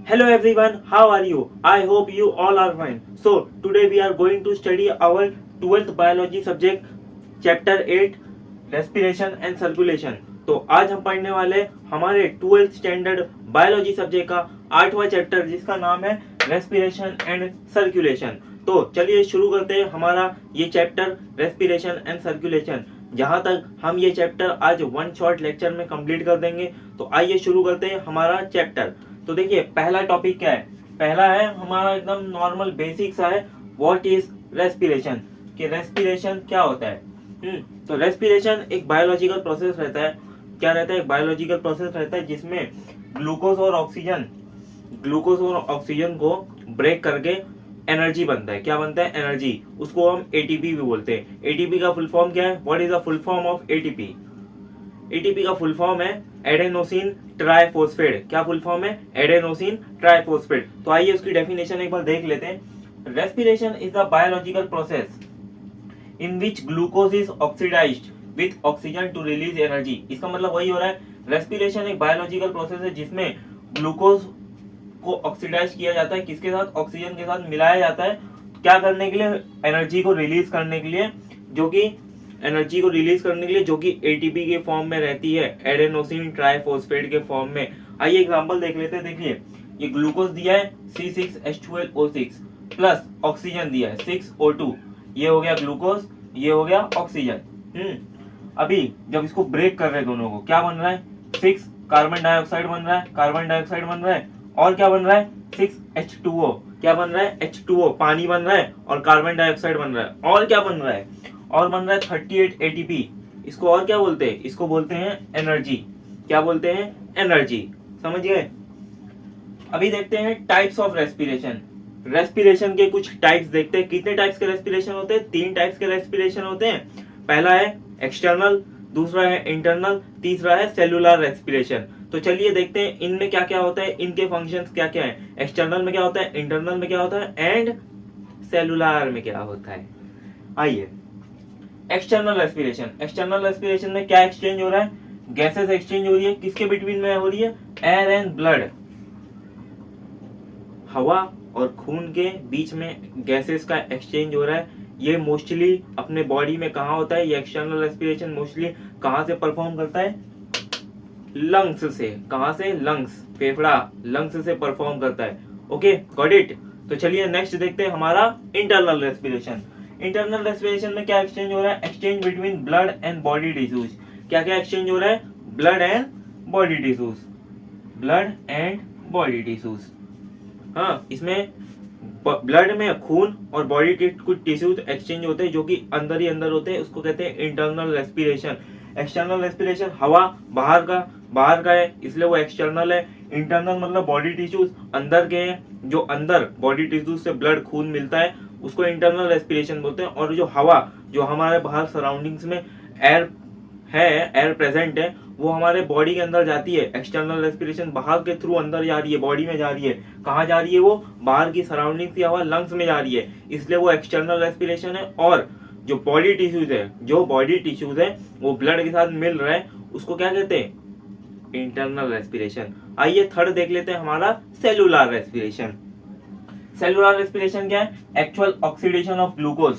Hello everyone, how are you? I hope you all are fine. So, today we are going to study our 12th biology subject chapter 8 respiration and circulation. तो आज हम पढ़ने वाले हमारे 12th standard biology subject का 8वां chapter जिसका नाम है रेस्पिरेशन एंड सर्कुलेशन। तो चलिए शुरू करते हैं हमारा ये चैप्टर रेस्पिरेशन एंड सर्कुलेशन। जहां तक हम ये चैप्टर आज वन शॉर्ट लेक्चर में कंप्लीट कर देंगे। तो आइए शुरू करते हैं हमारा चैप्टर। तो देखिए पहला टॉपिक क्या है। पहला है हमारा एकदम नॉर्मल बेसिक सा है, व्हाट इज रेस्पिरेशन, कि रेस्पिरेशन क्या होता है। तो रेस्पिरेशन एक बायोलॉजिकल प्रोसेस रहता है। क्या रहता है? एक बायोलॉजिकल प्रोसेस रहता है जिसमें ग्लूकोज और ऑक्सीजन को ब्रेक करके एनर्जी बनता है। क्या बनता है? एनर्जी। उसको हम एटीपी भी बोलते हैं। एटीपी का फुल फॉर्म क्या है? What is the full form of ATP? ATP का फुल फॉर्म है एडेनोसिन ट्राइफॉस्फेट। क्या फुल फॉर्म है? Adenosine triphosphate. तो आइए उसकी डेफिनेशन एक बार देख लेते हैं। Respiration is the biological process in which glucose is oxidised with oxygen to release energy. इसका मतलब वही हो रहा है, रेस्पिरेशन एक बायोलॉजिकल प्रोसेस है जिसमें ग्लूकोज को ऑक्सीडाइज किया जाता है। किसके साथ? ऑक्सीजन के साथ मिलाया जाता है। क्या करने के लिए? एनर्जी को रिलीज करने के लिए, जो कि एटीपी के फॉर्म में रहती है, एडेनोसिन ट्राइफॉस्फेट के फॉर्म में। आइए एग्जांपल देख लेते हैं। देखिए ये ग्लूकोज दिया है C6H12O6 प्लस ऑक्सीजन दिया है 6O2। ये हो गया ग्लूकोज, ये हो गया ऑक्सीजन। अभी जब इसको ब्रेक कर रहे हैं दोनों को, क्या बन रहा है? 6 कार्बन डाइऑक्साइड बन रहा है, और क्या बन रहा है? 6H2O। क्या बन रहा है? H2O, पानी बन रहा है और कार्बन डाइऑक्साइड बन रहा है। और क्या बन रहा है? और बन रहा है 38 ATP। इसको और क्या बोलते हैं? इसको बोलते हैं एनर्जी। क्या बोलते हैं? एनर्जी। समझ गए? अभी देखते हैं टाइप्स ऑफ रेस्पिरेशन। रेस्पिरेशन के कुछ टाइप्स देखते हैं। कितने टाइप्स के रेस्पिरेशन होते हैं? 3 टाइप्स के रेस्पिरेशन होते हैं। पहला है एक्सटर्नल, दूसरा है इंटरनल, तीसरा है सेलुलर रेस्पिरेशन। तो चलिए देखते हैं इनमें क्या क्या होता है, इनके फंक्शंस क्या क्या है। एक्सटर्नल में क्या होता है, इंटरनल में क्या होता है, एंड सेलुलर में क्या होता है। आइए एक्सटर्नल रेस्पिरेशन में क्या एक्सचेंज हो रहा है? गैसेस एक्सचेंज हो रही है। किसके बिटवीन में हो रही है? एयर एंड ब्लड, हवा और खून के बीच में गैसेस का एक्सचेंज हो रहा है। ये मोस्टली अपने बॉडी में कहाँ होता है? ये एक्सटर्नल रेस्पिरेशन मोस्टली कहाँ से परफॉर्म करता है? लंग्स से। कहाँ से? लंग्स, फेफड़ा, लंग्स से परफॉर्म करता है। Okay, got it. तो चलिए नेक्स्ट देखते हैं हमारा इंटरनल रेस्पिरेशन। इंटरनल रेस्पिरेशन में क्या एक्सचेंज हो रहा है? Exchange between blood and body tissues. क्या क्या एक्सचेंज हो रहा है? Blood and body tissues. हाँ, इसमें ब्लड में खून और बॉडी के कुछ टिश्यूज एक्सचेंज होते हैं जो कि अंदर ही अंदर होते हैं। उसको कहते हैं इंटरनल रेस्पिरेशन। एक्सटर्नल रेस्पिरेशन, हवा बाहर का है इसलिए वो एक्सटर्नल है। इंटरनल मतलब बॉडी टिश्यूज अंदर के हैं, जो अंदर बॉडी टिश्यूज से ब्लड खून मिलता है उसको इंटरनल रेस्पिरेशन बोलते हैं। और जो हवा, जो हमारे बाहर सराउंडिंग्स में एयर प्रेजेंट है, वो हमारे बॉडी के अंदर जाती है। एक्सटर्नल रेस्पिरेशन बाहर के थ्रू अंदर जा रही है, बॉडी में जा रही है। कहाँ जा रही है? वो बाहर की सराउंडिंग की हवा लंग्स में जा रही है, इसलिए वो एक्सटर्नल रेस्पिरेशन है। और जो बॉडी टिश्यूज है वो ब्लड के साथ मिल रहा है, उसको क्या कहते हैं? Internal respiration. आइए थर्ड देख लेते हैं हमारा सेलुलर रेस्पिरेशन। सेलुलर रेस्पिरेशन क्या है? Actual oxidation of glucose.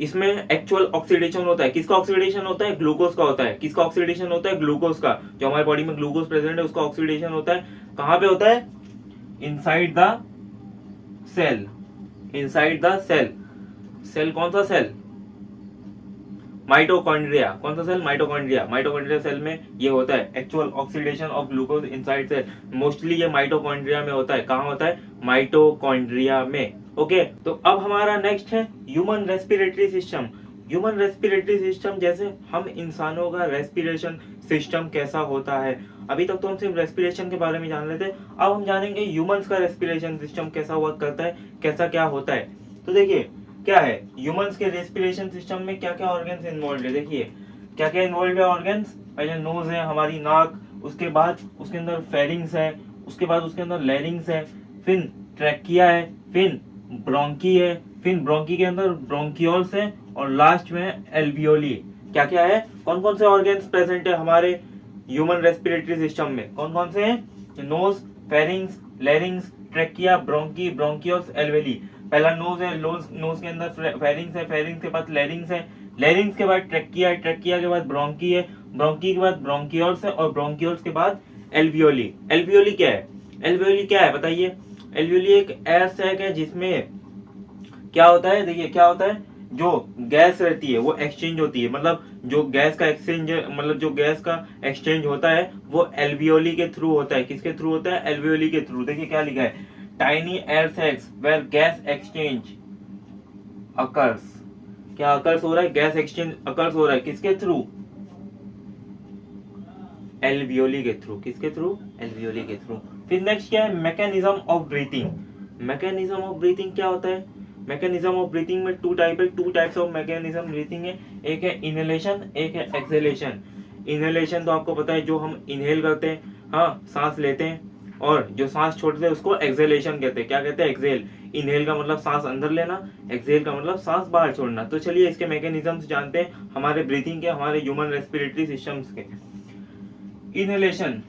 इसमें एक्चुअल ऑक्सीडेशन होता है। किसका ऑक्सीडेशन होता है? ग्लूकोज का होता है। किसका ऑक्सीडेशन होता है? ग्लूकोज का। जो हमारी बॉडी में ग्लूकोज प्रेजेंट है उसका ऑक्सीडेशन होता है। कहां पे होता है? Inside the cell. सेल कौन सा सेल? माइटोकॉन्ड्रिया। कौन सा सेल? माइटोकॉन्ड्रिया सेल में ये होता है actual oxidation of glucose inside cell. Mostly ये माइटोकॉन्ड्रिया में होता है। कहाँ होता है? माइटोकॉन्ड्रिया में। ओके, तो अब हमारा नेक्स्ट है ह्यूमन रेस्पिरेटरी सिस्टम। जैसे हम इंसानों का रेस्पिरेशन सिस्टम कैसा होता है। अभी तक तो हम सिर्फ रेस्पिरेशन के बारे में जान लेते हैं, अब हम जानेंगे ह्यूमंस का रेस्पिरेशन सिस्टम कैसा वर्क करता है, कैसा क्या होता है। तो देखिए क्या है ह्यूमंस के रेस्पिरेशन सिस्टम में, क्या क्या ऑर्गन्स इन्वॉल्व है। देखिए क्या क्या इन्वॉल्व है ऑर्गन्स। पहले नोज है, हमारी नाक, उसके बाद उसके अंदर फेरिंग्स है, उसके बाद उसके अंदर लैरिंग्स है, फिर ट्रैकिया है, फिर ब्रोंकी है, फिर ब्रोंकी के अंदर ब्रोंकियोल्स है, और लास्ट में एल्वियोली। क्या क्या है? कौन कौन से ऑर्गन्स प्रेजेंट है हमारे ह्यूमन रेस्पिरेटरी सिस्टम में? कौन कौन से हैं? Nose, pharynx, larynx, trachea, bronchi, bronchioles, alveoli. पहला नोज है, नोज के अंदर फेरिंग्स है, फेरिंग्स के बाद लैरिंग्स है, लैरिंग्स के बाद ट्रेकिया है, ट्रेकिया के बाद ब्रोंकी है, ब्रोंकी के बाद ब्रोंकियोल्स है, और ब्रोंकियोल्स के बाद एल्वियोली। एल्वियोली क्या है? एल्वियोली क्या है बताइए? एल्वियोली एक एयर सैक है जिसमें क्या होता है, देखिए क्या होता है, जो गैस रहती है वो एक्सचेंज होती है, मतलब जो गैस का एक्सचेंज, मतलब जो गैस का एक्सचेंज होता है वो एल्वियोली के थ्रू होता है। किसके थ्रू होता है? एल्वियोली के थ्रू। देखिए क्या लिखा है, tiny air sacs where gas exchange occurs. क्या अकर्स हो रहा है? गैस एक्सचेंज अकर्स हो रहा है किसके थ्रू? एल्वियोली के थ्रू। किसके थ्रू? एल्वियोली के थ्रू। फिर नेक्स्ट क्या है? Mechanism of breathing. Mechanism of breathing क्या होता है? मैकेनिज्म ऑफ ब्रीथिंग में two types of mechanism breathing है। एक है इनहेलेशन, एक है एक्सहेलेशन। इनहेलेशन तो आपको पता है, जो हम इनहेल करते हैं, हाँ सांस लेते हैं, और जो सांस छोड़ते हैं उसको एक्सहेलेशन कहते हैं। क्या कहते हैं? एक्सहेल। इनहेल का मतलब सांस अंदर लेना, एक्सहेल का मतलब सांस बाहर छोड़ना। तो चलिए इसके मैकेनिज्म्स जानते हैं, हमारे ब्रीथिंग के, हमारे ह्यूमन रेस्पिरेटरी सिस्टम्स के। इनहेलेशन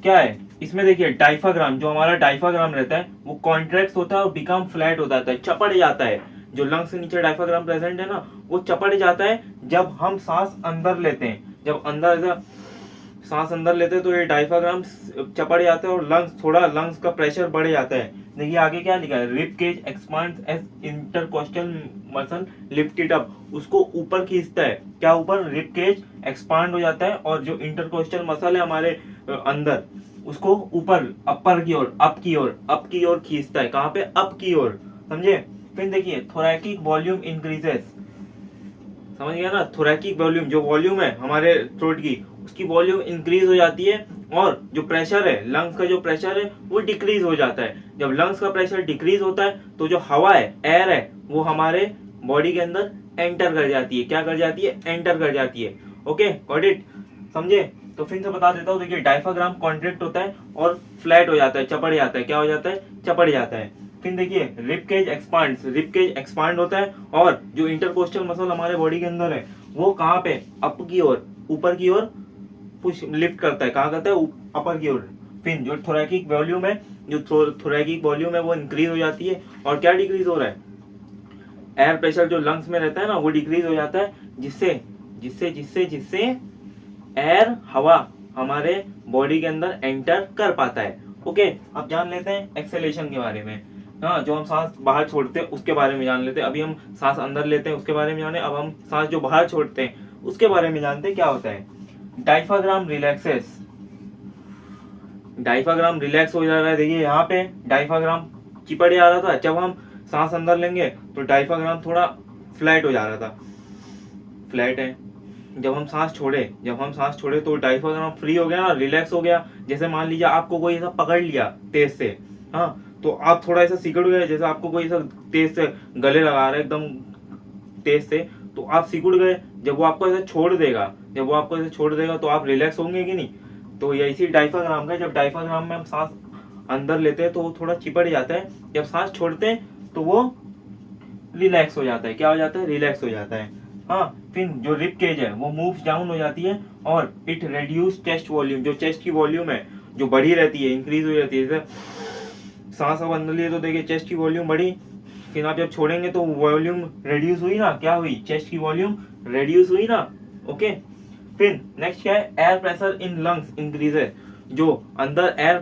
क्या है? इसमें देखिए डायफ्राम, जो हमारा डायफ्राम रहता है वो कॉन्ट्रैक्ट होता है और बिकम फ्लैट हो जाता है, चपड़ जाता है। जो लंग्स के नीचे डायफ्राम प्रेजेंट है ना, वो चपड़ जाता है जब हम सांस अंदर लेते हैं। जब अंदर सांस अंदर लेते हैं तो ये डायफ्राम चपड़ जाता है और लंग्स का प्रेशर बढ़ जाता है। देखिए आगे क्या लिखा है, rib cage expands as intercostal muscle lift it up. उसको ऊपर खींचता है। क्या ऊपर? रिब केज एक्सपांड हो जाता है और जो इंटरकोस्टल मसल है हमारे अंदर, उसको ऊपर अपर की ओर, अप की ओर खींचता है। कहाँ पे? अप की ओर। समझे? फिर देखिए थोरैकिक वॉल्यूम इंक्रीजेस। समझ गया ना? थोरैकिक वॉल्यूम, जो वॉल्यूम है हमारे थ्रोट की, उसकी वॉल्यूम इंक्रीज हो जाती है, और जो प्रेशर है, लंग्स का जो प्रेशर है वो डिक्रीज हो जाता है। जब लंग्स का प्रेशर डिक्रीज होता है तो जो हवा है, एयर है, वो हमारे बॉडी के अंदर एंटर कर जाती है। क्या कर जाती है? एंटर कर जाती है। Okay, got it? समझे? तो फिर से बता देता हूँ। देखिए डायफ्राम कॉन्ट्रैक्ट होता है और फ्लैट हो जाता है, चपड़ जाता है। क्या हो जाता है? चपड़ जाता है। फिर देखिए rib cage expands, rib cage expand होता है, और जो इंटरकोस्टल मसल हमारे बॉडी के अंदर है वो कहाँ पे? अप की ओर, ऊपर की ओर पुश लिफ्ट करता है। कहाँ करता है? अपर की ओर। फिर जो थोरैकिक वॉल्यूम है, वो इंक्रीज हो जाती है, और क्या डिक्रीज हो रहा है? एयर प्रेशर जो लंग्स में रहता है ना, वो डिक्रीज हो जाता है, जिससे जिससे जिससे जिससे एयर, हवा हमारे बॉडी के अंदर एंटर कर पाता है। ओके, अब जान लेते हैं एक्सेलेशन के बारे में। हाँ, जो हम सांस बाहर छोड़ते हैं उसके बारे में जान लेते हैं। अभी हम सांस अंदर लेते हैं उसके बारे में जाने, अब हम सांस जो बाहर छोड़ते हैं उसके बारे में जानते हैं क्या होता है। Diaphragm relaxes. डायफ्राम रिलैक्स हो जा रहा है। देखिए यहाँ पे डायफ्राम चिपड़ जा रहा था, जब हम सांस अंदर लेंगे तो डायफ्राम थोड़ा फ्लैट हो जा रहा था, फ्लैट है। जब हम सांस छोड़े तो डायफ्राम फ्री हो गया ना, रिलैक्स हो गया। जैसे मान लीजिए आपको कोई ऐसा पकड़ लिया तेज से, हाँ, तो आप थोड़ा ऐसा सिकुड़ गए। जैसे आपको कोई ऐसा तेज से गले लगा रहा है एकदम तेज से, तो आप सिकुड़ गए। जब वो आपको ऐसे छोड़ देगा तो आप रिलैक्स होंगे कि नहीं? तो ये इसी डायफ्राम का, जब डायफ्राम में हम सांस अंदर लेते हैं तो वो थोड़ा चिपड़ जाता है, जब सांस छोड़ते हैं तो वो रिलैक्स हो जाता है। क्या हो जाता है? रिलैक्स हो जाता है। हाँ, फिर जो रिब केज है वो मूव डाउन हो जाती है, और इट रिड्यूस चेस्ट वॉल्यूम। जो चेस्ट की वॉल्यूम है जो बढ़ी रहती है, इंक्रीज हो जाती है। जैसे सांस अब अंदर लिए तो देखिए चेस्ट की वॉल्यूम बढ़ी, फिर आप जब छोड़ेंगे तो वॉल्यूम रिड्यूस हुई ना। क्या हुई? चेस्ट की वॉल्यूम रिड्यूस हुई ना। ओके, फिर नेक्स्ट क्या है? Air pressure in lungs increases. जो अंदर एयर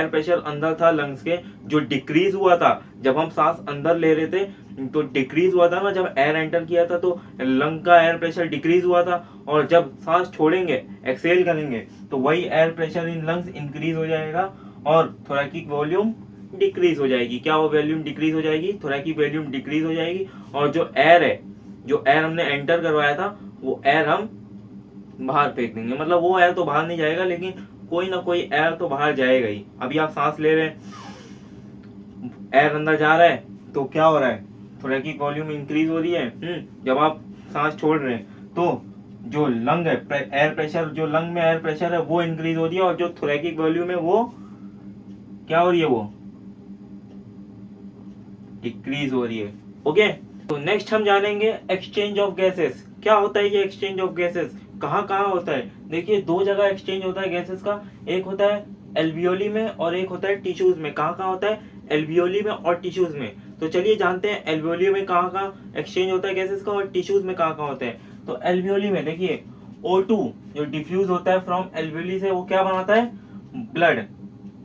प्रेशर अंदर था लंग्स के, जो डिक्रीज हुआ था जब हम सांस अंदर ले रहे थे, तो डिक्रीज हुआ था ना, जब एयर एंटर किया था तो लंग का एयर प्रेशर डिक्रीज हुआ था, और जब सांस छोड़ेंगे, एक्सेल करेंगे, तो वही air pressure in lungs increase हो जाएगा, और थोरैकिक वॉल्यूम डिक्रीज हो जाएगी। क्या वो वॉल्यूम डिक्रीज हो जाएगी? थोरैकिक वॉल्यूम डिक्रीज हो जाएगी, और जो एयर हमने एंटर करवाया था वो एयर हम बाहर फेंक देंगे। मतलब वो एयर तो बाहर नहीं जाएगा, लेकिन कोई ना कोई एयर तो बाहर जाएगा ही। अभी आप सांस ले रहे हैं, एयर अंदर जा रहा है, तो क्या हो रहा है? थोरैकिक वॉल्यूम इंक्रीज हो रही है। जब आप सांस छोड़ रहे हैं तो जो लंग है, एयर प्रेशर, जो लंग में एयर प्रेशर है वो इंक्रीज हो रही है, और जो थोरैकिक वॉल्यूम है वो क्या हो रही है? वो डिक्रीज हो रही है। ओके, तो नेक्स्ट हम जानेंगे एक्सचेंज ऑफ गैसेस। क्या होता है ये एक्सचेंज ऑफ गैसेस? कहाँ कहाँ होता है? देखिए दो जगह एक्सचेंज होता है गैसेस का, एक होता है एल्वियोली में और एक होता है टिश्यूज में। कहाँ कहाँ होता है? एल्वियोली में और टिश्यूज में। तो चलिए जानते हैं एल्वियोली में कहाँ कहाँ एक्सचेंज होता है गैसेस का और टिश्यूज में कहाँ कहाँ होता है। तो एल्वियोली में देखिए O2 जो डिफ्यूज होता है फ्रॉम एल्वियोली से, वो क्या बनाता है? ब्लड।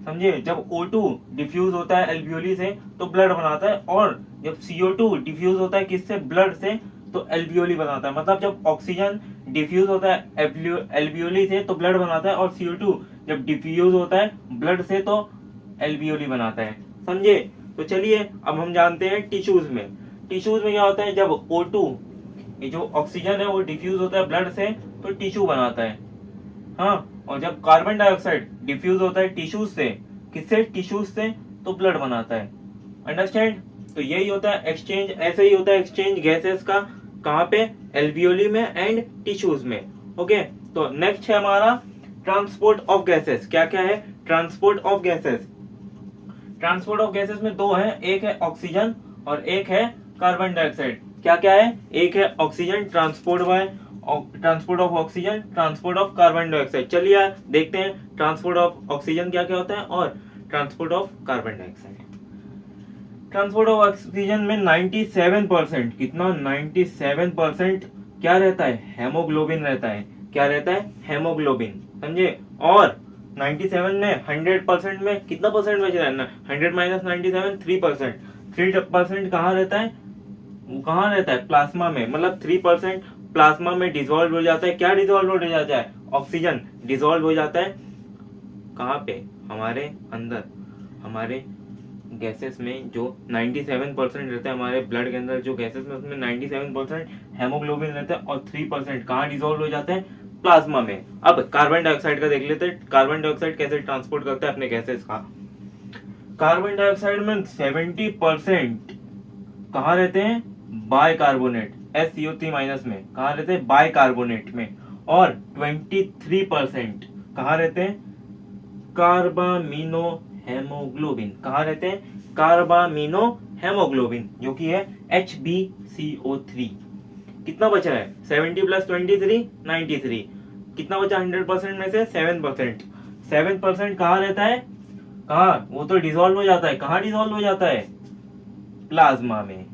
समझिए, जब O2 डिफ्यूज होता है एल्वियोली से तो ब्लड बनाता है, और जब CO2 डिफ्यूज होता है किससे? ब्लड से, तो एल्वियोली बनाता है। मतलब जब ऑक्सीजन डिफ्यूज होता है एल्वियोली से तो ब्लड बनाता है, और CO2 जब डिफ्यूज होता है ब्लड से तो एल्वियोली बनाता है। समझे? तो चलिए अब हम जानते हैं टिश्यूज में। टिश्यूज में क्या होता है? जब O2 ये जो ऑक्सीजन है वो डिफ्यूज होता है ब्लड से तो टिश्यू बनाता है। हाँ, और जब कार्बन डाइऑक्साइड डिफ्यूज होता है टिश्यूज से, किससे? टिश्यूज से, तो ब्लड बनाता है। अंडरस्टैंड? तो यही होता है एक्सचेंज, ऐसे ही होता है एक्सचेंज गैसेस का। कहाँ पे? एल्वियोली में एंड टिश्यूज में। ओके, तो नेक्स्ट है हमारा ट्रांसपोर्ट ऑफ गैसेस। क्या क्या है transport of gases? Transport of gases में दो है, एक है ऑक्सीजन और एक है कार्बन डाइऑक्साइड। क्या क्या है? एक है oxygen, transport of oxygen, transport of carbon dioxide. चलिए देखते हैं ट्रांसपोर्ट ऑफ ऑक्सीजन क्या क्या होता है और transport of carbon dioxide. Transport of oxygen में 97%, कितना? 97% क्या रहता है? हेमोग्लोबिन रहता है। क्या रहता है? हेमोग्लोबिन। समझे? और 97 में 100% में कितना परसेंट बच रहा है? 100 माइनस 97, 3%। 3% कहाँ रहता है? वो कहाँ रहता है? प्लाज्मा में। मतलब 3% प्लाज्मा में डिसॉल्व हो जाता है। क्या डिसॉल्व हो जाता है? ऑक्सीजन डिसॉल्व हो जाता है। कहाँ पे? हमारे अंदर, हमारे गैसेस में जो 97% रहता है, हमारे ब्लड के अंदर जो गैसेस में, उसमें 97% हेमोग्लोबिन रहता है, और 3% कहाँ डिसॉल्व हो जाता है? प्लाज्मा में। अब कार्बन डाइऑक्साइड का देख लेते हैं, कार्बन डाइऑक्साइड कैसे ट्रांसपोर्ट करता है अपने गैसेस का। कार्बन डाइऑक्साइड में 70% कहाँ रहते हैं? बाइकार्बोनेट, SCO3 माइनस में। कहाँ रहते हैं? बाइकार्बोनेट में। और 23% कहाँ रहते हैं? Carbamino haemoglobin. कहाँ रहते हैं? कार्बामिनो हेमोग्लोबिन, जो कि है HbCO3। कितना बचा है? 70 प्लस 23, 93। कितना बचा 100% में से? 7%। 7% कहाँ रहता है? कहाँ? वो तो डिसॉल्व हो जाता है। कहाँ डिसॉल्व हो जाता है? प्लाज्मा में।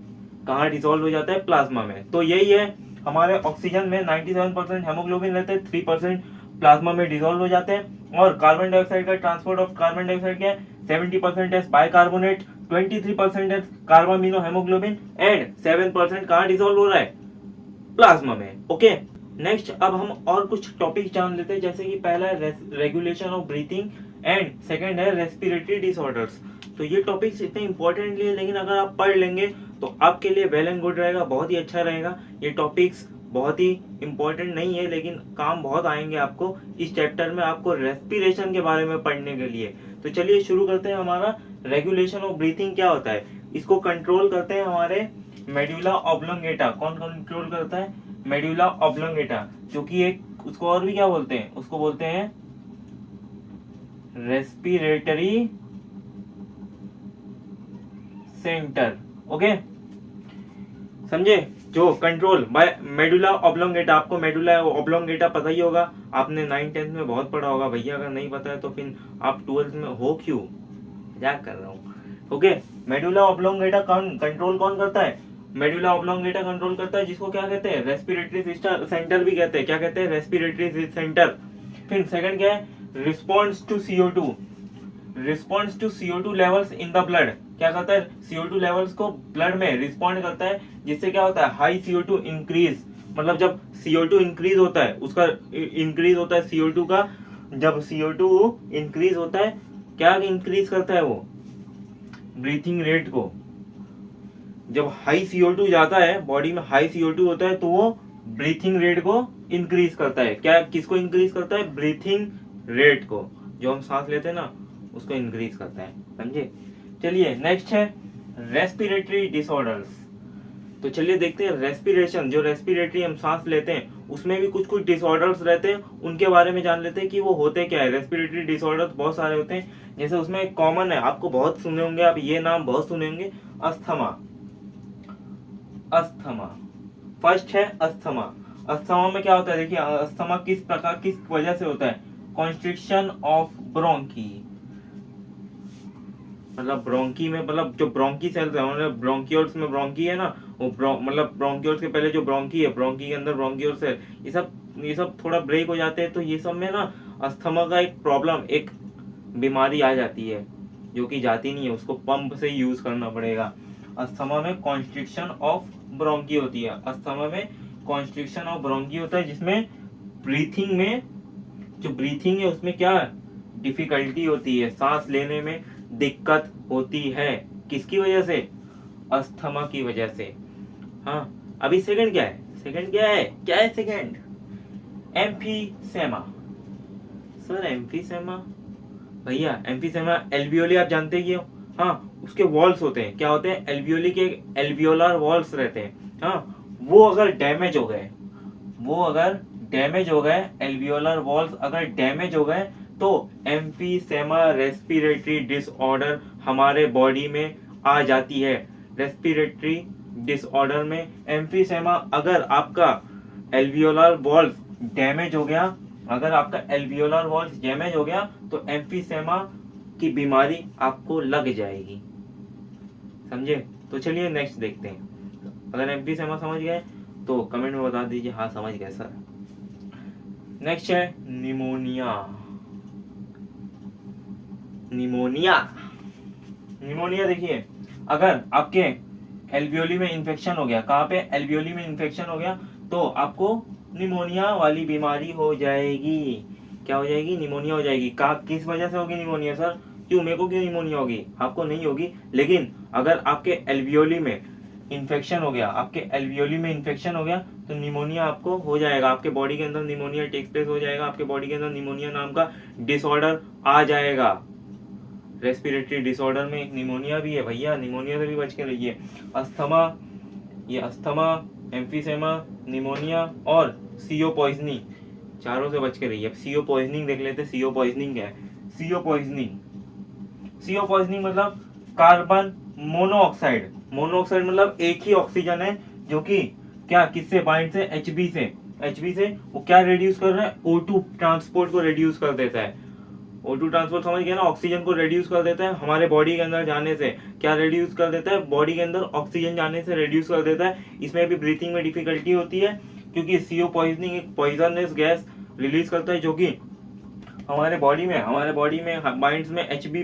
कहाँ डिसॉल्व हो जाता है? प्लाज्मा में। तो यही है, हमारे ऑक्सीजन में 97% हेमोग्लोबिन रहते हैं, 3% प्लाज्मा में डिसॉल्व हो जाते हैं। और कार्बन डाइऑक्साइड का ट्रांसपोर्ट ऑफ कार्बन डाइऑक्साइड क्या है? 70% है बाइकार्बोनेट, 23% है कार्बामिनो हेमोग्लोबिन, एंड 7% कहाँ डिसॉल्व हो रहा है? प्लाज्मा में। ओके, नेक्स्ट अब हम और कुछ टॉपिक जान लेते हैं, जैसे कि पहला है regulation of breathing and second है रेस्पिरेटरी डिसऑर्डर्स। तो ये टॉपिक्स इतने इंपॉर्टेंट नहीं है, लेकिन अगर आप पढ़ लेंगे तो आपके लिए वेल एंड गुड रहेगा, बहुत ही अच्छा रहेगा। ये टॉपिक्स बहुत ही इंपॉर्टेंट नहीं है, लेकिन काम बहुत आएंगे आपको इस चैप्टर में, आपको रेस्पिरेशन के बारे में पढ़ने के लिए। तो चलिए शुरू करते हैं। हमारा रेगुलेशन ऑफ ब्रीथिंग क्या होता है? इसको कंट्रोल करते हैं हमारे मेडुला ऑब्लोंगेटा। कौन कंट्रोल करता है? मेडुला ऑब्लोंगेटा, जो कि एक, उसको और भी क्या बोलते हैं? उसको बोलते हैं रेस्पिरेटरी सेंटर। ओके, समझे? जो कंट्रोल बाय मेडुला ऑब्लोंगेटा। आपको मेडुला ऑब्लोंगेटा पता ही होगा, आपने 9th-10th में बहुत पढ़ा होगा। भैया अगर नहीं पता है तो फिर आप 12th में हो क्यों? मजाक कर रहा हूँ। ओके, मेडुला ऑब्लोंगेटा कंट्रोल कौन करता है? मेडुला ऑब्लोंगेटा कंट्रोल करता है, जिसको क्या कहते हैं? रेस्पिरेटरी सेंटर भी कहते हैं। क्या कहते हैं? Respiratory centre. फिर सेकंड क्या है? Response to CO2। Response to CO2 levels in the blood. क्या करता है? CO2 लेवल्स को ब्लड में रिस्पॉन्ड करता है, जिससे क्या होता है? High CO2 increase. मतलब जब CO2 इंक्रीज होता है, उसका इंक्रीज होता है CO2 का, जब CO2 इंक्रीज होता है, क्या इंक्रीज करता है वो? ब्रीथिंग रेट को। जब हाई CO2 जाता है, बॉडी में हाई CO2 होता है, तो वो ब्रीथिंग रेट को इंक्रीज करता है। क्या, किसको इंक्रीज करता है? ब्रीथिंग रेट को, जो हम सांस लेते हैं ना, उसको इंक्रीज करता है। समझे? चलिए नेक्स्ट है रेस्पिरेटरी डिसऑर्डर्स। तो चलिए देखते हैं रेस्पिरेशन, जो रेस्पिरेटरी हम सांस लेते हैं, उसमें भी कुछ कुछ डिसऑर्डर्स रहते हैं, उनके बारे में जान लेते हैं कि वो होते क्या है। रेस्पिरेटरी डिसऑर्डर्स बहुत सारे होते हैं, जैसे उसमें एक कॉमन है, आपको बहुत सुने होंगे, आप ये नाम बहुत सुने होंगे, अस्थमा। अस्थमा फर्स्ट है, अस्थमा। अस्थमा में क्या होता है, देखिए अस्थमा किस वजह से होता है, कॉन्स्ट्रिक्शन ऑफ ब्रोंकी, मतलब ब्रोंकी में, मतलब जो ब्रोंकी सेल्स है मतलब ब्रोंकियोल्स में ब्रोंकी है ना, वो मतलब ब्रोंकियोल्स के पहले जो ब्रोंकी है, ब्रोंकी के अंदर ब्रोंकियोल्स है, ये सब थोड़ा ब्रेक हो जाते हैं, तो ये सब में ना अस्थमा का एक प्रॉब्लम, एक बीमारी आ जाती है जो कि जाती नहीं है, उसको पंप से यूज करना पड़ेगा। अस्थमा में कॉन्स्ट्रिक्शन ऑफ ब्रोंकी होती है, अस्थमा में कॉन्स्ट्रिक्शन ऑफ ब्रोंकी होता है, जिसमें ब्रीथिंग में, जो ब्रीथिंग है उसमें क्या डिफिकल्टी होती है, सांस लेने में दिक्कत होती है, किसकी वजह से, अस्थमा की वजह से। हाँ, अभी सेकंड क्या है, सेकंड एम्फीसेमा। सर एम्फीसेमा, भैया एम्फीसेमा, एल्वियोली आप जानते ही हो, हाँ उसके वॉल्स होते हैं, क्या होते हैं, एल्वियोली के एल्वियोलर वॉल्स रहते हैं, हाँ वो अगर डैमेज हो गए, एल्वियोलर वॉल्स अगर डैमेज हो गए, तो एम्फीसेमा रेस्पिरेटरी डिसऑर्डर हमारे बॉडी में आ जाती है। रेस्पिरेटरी डिसऑर्डर में एम्फीसेमा, अगर आपका एल्वियोलर वॉल्स डैमेज हो गया, तो एम्फीसेमा की बीमारी आपको लग जाएगी, समझे। तो चलिए नेक्स्ट देखते हैं, अगर एम्फीसेमा समझ गए तो कमेंट में बता दीजिए हाँ समझ गए सर। नेक्स्ट है निमोनिया। देखिए, अगर आपके एल्वियोली में इंफेक्शन हो गया, कहाँ पे, एल्वियोली में इंफेक्शन हो गया, तो आपको निमोनिया वाली बीमारी हो जाएगी। क्या हो जाएगी, निमोनिया हो जाएगी। किस वजह से होगी निमोनिया सर, क्यों, मेरे को क्यों निमोनिया होगी, आपको नहीं होगी, लेकिन अगर आपके एल्वियोली में इंफेक्शन हो गया, तो निमोनिया आपको हो जाएगा, आपके बॉडी के अंदर निमोनिया टेक प्लेस हो जाएगा, आपके बॉडी के अंदर निमोनिया नाम का डिसऑर्डर आ जाएगा। रेस्पिरेटरी डिसऑर्डर में एक निमोनिया भी है भैया, निमोनिया से भी बच के रहिए। अस्थमा, एम्फीसेमा, निमोनिया और सीओ पॉइजनिंग, चारों से बच के रहिए। सीओ पॉइजनिंग देख लेते, सीओ पॉइजनिंग क्या है। सीओ पॉइजनिंग मतलब कार्बन मोनोऑक्साइड, मतलब एक ही ऑक्सीजन है जो कि क्या, किससे बाइंड से, एचबी से वो क्या रिड्यूस कर रहा है, O2 ट्रांसपोर्ट को रिड्यूस कर देता है। O2 ट्रांसपोर्ट समझ गया ना, ऑक्सीजन को रिड्यूस कर देता है हमारे बॉडी के अंदर जाने से। क्या रिड्यूस कर देता है, बॉडी के अंदर ऑक्सीजन जाने से रिड्यूस कर देता है। इसमें भी ब्रीथिंग में डिफिकल्टी होती है, क्योंकि सीओ पॉइजनिंग एक पॉइजनस गैस रिलीज करता है, जो कि हमारे बॉडी में बाइंड्स में एचबी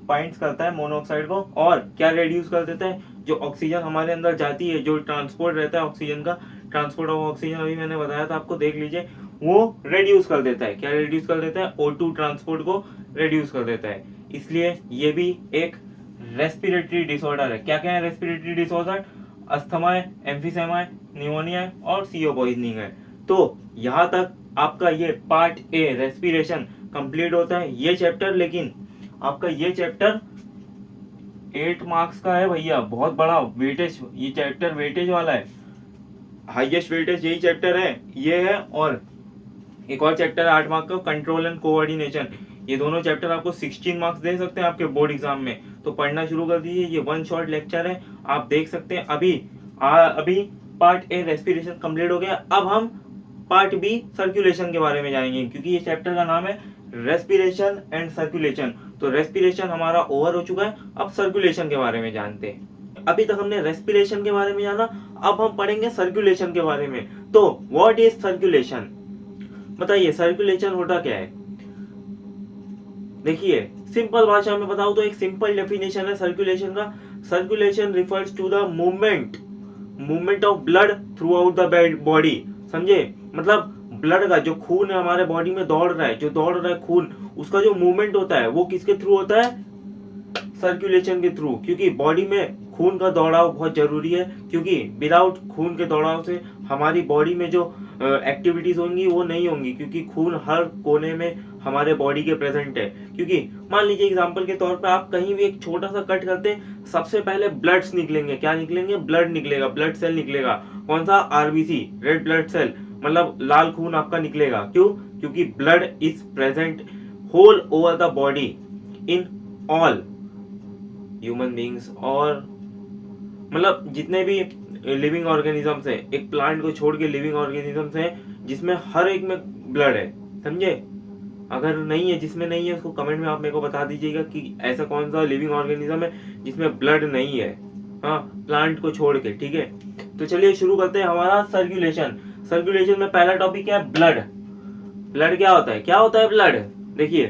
बाइंड्स करता है मोनोऑक्साइड को, और क्या रिड्यूस कर देता है, जो ऑक्सीजन हमारे अंदर जाती है, जो ट्रांसपोर्ट रहता है ऑक्सीजन का, ट्रांसपोर्ट ऑफ ऑक्सीजन अभी मैंने बताया था आपको, देख लीजिए, वो रिड्यूस कर देता है। क्या रिड्यूस कर देता है, O2 ट्रांसपोर्ट को रिड्यूस कर देता है। इसलिए ये भी एक रेस्पिरेटरी डिसऑर्डर है। क्या क्या है रेस्पिरेटरी डिसऑर्डर, अस्थमा है, एम्फीसेमा है, निमोनिया है और सीओ पॉइजनिंग है। तो यहाँ तक आपका ये पार्ट ए रेस्पिरेशन कंप्लीट होता है, ये चैप्टर। लेकिन आपका ये चैप्टर 8 मार्क्स का है भैया, बहुत बड़ा वेटेज, ये चैप्टर वेटेज वाला है, हाईएस्ट वेटेज यही चैप्टर है, ये है। और एक और चैप्टर है 8 मार्क्स का, कंट्रोल एंड कोऑर्डिनेशन। ये दोनों चैप्टर आपको 16 मार्क्स दे सकते हैं आपके बोर्ड एग्जाम में, तो पढ़ना शुरू कर दीजिए। ये वन शॉट लेक्चर है, आप देख सकते हैं। अभी पार्ट ए रेस्पिरेशन कंप्लीट हो गया, अब हम पार्ट बी सर्कुलेशन के बारे में जानेंगे, क्योंकि ये चैप्टर का नाम है रेस्पिरेशन एंड सर्कुलेशन। तो रेस्पिरेशन हमारा ओवर हो चुका है, अब सर्कुलेशन के बारे में जानते हैं। अभी तक हमने रेस्पिरेशन के बारे में जाना, अब हम पढ़ेंगे सर्कुलेशन के बारे में। तो व्हाट इज सर्कुलेशन, बताइए सर्कुलेशन होता क्या है। देखिए सिंपल भाषा में बताऊं तो एक सिंपल डेफिनेशन है सर्कुलेशन का। Circulation refers to the movement of blood throughout the body, समझे। मतलब ब्लड का जो खून है हमारे बॉडी में दौड़ रहा है खून, उसका जो मूवमेंट होता है वो किसके थ्रू होता है, सर्कुलेशन के थ्रू। क्योंकि बॉडी में खून का दौड़ाव बहुत जरूरी है, क्योंकि विदाउट खून के दौड़ाव से हमारी बॉडी में जो एक्टिविटीज होंगी वो नहीं होंगी, क्योंकि खून हर कोने में हमारे बॉडी के प्रेजेंट है। क्योंकि मान लीजिए एग्जांपल के तौर पे आप कहीं भी एक छोटा सा कट करते, सबसे पहले ब्लड्स निकलेंगे। क्या निकलेंगे, ब्लड निकलेगा, ब्लड सेल निकलेगा। कौन सा, आरबीसी, रेड ब्लड सेल, मतलब लाल खून आपका निकलेगा। क्यों, क्योंकि blood is present whole over the body in all human beings और मतलब जितने भी लिविंग ऑर्गेनिजम्स है, एक प्लांट को छोड़ के लिविंग ऑर्गेनिजम्स है जिसमें हर एक में ब्लड है, समझे। अगर नहीं है, जिसमें नहीं है, उसको कमेंट में आप मेरे को बता दीजिएगा कि ऐसा कौन सा लिविंग ऑर्गेनिज्म है जिसमें ब्लड नहीं है, हाँ, प्लांट को छोड़ के, ठीक है। तो चलिए शुरू करते हैं हमारा सर्कुलेशन। सर्कुलेशन में पहला टॉपिक क्या है? ब्लड। ब्लड क्या होता है? क्या होता है ब्लड? देखिए,